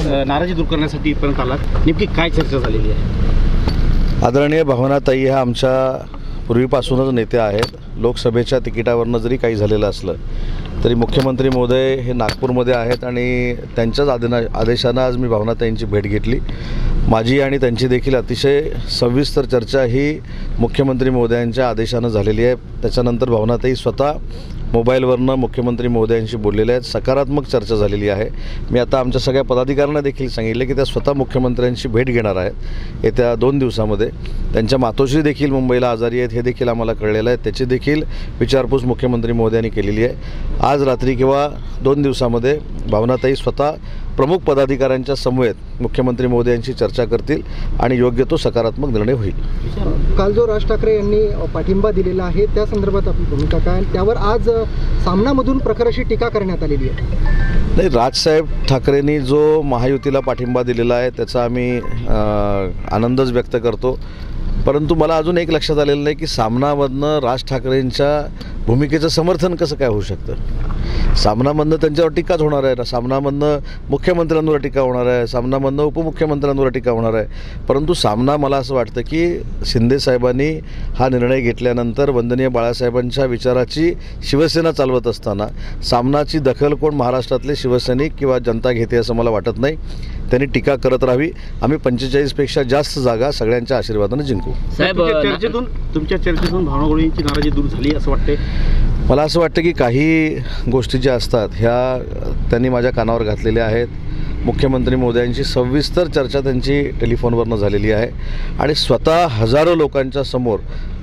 नाराजी दूर करण्यासाठी इथपर्यंत आलात, नेमकी काय चर्चा झालेली आहे? आदरणीय भावनाताई ह्या आमच्या पूर्वीपासूनच नेत्या आहेत. लोकसभेच्या तिकिटावरनं जरी काही झालेलं असलं तरी मुख्यमंत्री महोदय हे नागपूरमध्ये आहेत आणि त्यांच्याच आदेशानं आज मी भावनाताईंची भेट घेतली. माझी आणि त्यांची देखील अतिशय सविस्तर चर्चा ही मुख्यमंत्री महोदयांच्या आदेशानं झालेली आहे. त्याच्यानंतर भावनाताई स्वतः मोबाईलवरनं मुख्यमंत्री महोदयांशी बोललेल्या आहेत. सकारात्मक चर्चा झालेली आहे. मी आता आमच्या सगळ्या पदाधिकाऱ्यांना देखील सांगितले की त्या स्वतः मुख्यमंत्र्यांशी भेट घेणार आहेत येत्या 2 दिवसामध्ये. त्यांच्या मातोश्री देखील मुंबईला आजारी आहेत हे देखील आम्हाला कळलेलं आहे. त्याची देखील विचारपूस मुख्यमंत्री महोदयांनी केलेली आहे. आज रात्री किंवा 2 दिवसामध्ये भावनाताई स्वतः प्रमुख पदाधिकाऱ्यांच्या समवेत मुख्यमंत्री महोदयांशी चर्चा करतील आणि योग्य तो सकारात्मक निर्णय होईल. काल जो राज ठाकरे यांनी पाठिंबा दिलेला आहे त्या संदर्भात आपली भूमिका काय? त्यावर आज सामनामधून प्रखर टीका करण्यात आलेली आहे. नाही, राजसाहेब ठाकरेंनी जो महायुतीला पाठिंबा दिलेला आहे त्याचा आम्ही आनंदच व्यक्त करतो. परंतु मला अजून एक लक्षात आलेलं नाही की सामनामधनं राज ठाकरेंच्या भूमिकेचं समर्थन कसं काय होऊ शकतं. सामनामधनं त्यांच्यावर टीकाच होणार आहे ना. सामनामधनं मुख्यमंत्र्यांवर टीका होणार आहे, सामनामधनं उपमुख्यमंत्र्यांवर टीका होणार आहे. परंतु सामना मला असं वाटतं की शिंदेसाहेबांनी हा निर्णय घेतल्यानंतर वंदनीय बाळासाहेबांच्या विचाराची शिवसेना चालवत असताना सामनाची दखल कोण महाराष्ट्रातले शिवसैनिक किंवा जनता घेते असं मला वाटत नाही. त्यांनी टीका करत राहावी. आम्ही 45पेक्षा जास्त जागा सगळ्यांच्या आशीर्वादाने जिंकू. साहेब, तुमच्या चर्चेतून भावनागोळींची नाराजी दूर झाली असं वाटते? मला असं वाटतं की काही गोष्टी ज्या असतात ह्या त्यांनी माझ्या कानावर घातलेल्या आहेत. मुख्यमंत्री महोदयांची सविस्तर चर्चा त्यांची टेलिफोनवरनं झालेली आहे आणि स्वतः हजारो लोकांच्या समोर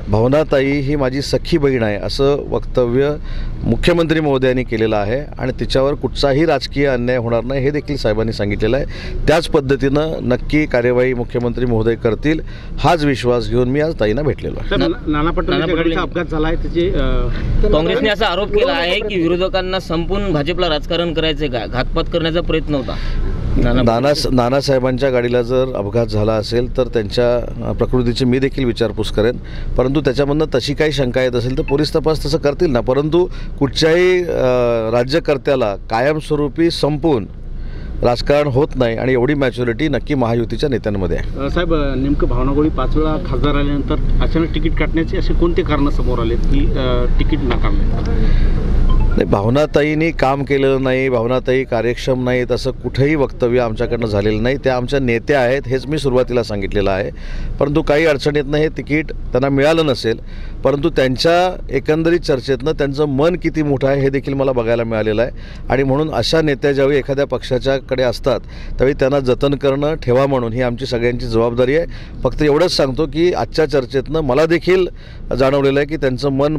भावनाताई ही माझी सख्खी बहीण आहे असं वक्तव्य मुख्यमंत्री महोदयांनी केलेलं आहे आणि तिच्यावर कुठचाही राजकीय अन्याय होणार नाही हे देखील साहेबांनी सांगितलेलं आहे. त्याच पद्धतीनं नक्की कार्यवाही मुख्यमंत्री महोदय करतील हाच विश्वास घेऊन मी आज ताईंना भेटलेलो आहे. नाना पटोलेंच्या गाडीचा अपघात झाला आहे, त्याचे काँग्रेसने असा आरोप केला आहे की विरोधकांना संपून भाजपला राजकारण करायचे का, घातपात करण्याचा प्रयत्न होता. नानासाहेबांच्या गाडीला जर अपघात झाला असेल तर त्यांच्या प्रकृतीची मी देखील विचारपूस करेन. परंतु त्याच्यामधनं तशी काही शंका येत असेल तर पोलीस तपास तसं करतील ना. परंतु कुठच्याही राज्यकर्त्याला कायमस्वरूपी संपून राजकारण होत नाही आणि एवढी मॅच्युरिटी नक्की महायुतीच्या नेत्यांमध्ये आहे. साहेब, नेमकं भावनागोळी 5 वेळा खासदार आल्यानंतर अचानक तिकीट काटण्याचे असे कोणते कारणं समोर आलेत की तिकीट नाकारले? नाही, भावनाताईंनी काम केलेलं नाही, भावनाताई कार्यक्षम नाहीत असं कुठेही वक्तव्य आमच्याकडनं झालेलं नाही. त्या आमच्या नेत्या आहेत हेच मी सुरुवातीला सांगितलेलं आहे. परंतु काही अडचणीतनं हे तिकीट त्यांना मिळालं नसेल. परंतु त्यांच्या एकंदरीत चर्चेतनं त्यांचं मन किती मोठं आहे हे देखील मला बघायला मिळालेलं आहे. आणि म्हणून अशा नेत्या ज्यावेळी एखाद्या पक्षाच्याकडे असतात त्यावेळी त्यांना जतन करणं, ठेवा म्हणून ही आमची सगळ्यांची जबाबदारी आहे. फक्त एवढंच सांगतो की आजच्या चर्चेतनं मला देखील जाणवलेलं आहे की त्यांचं मन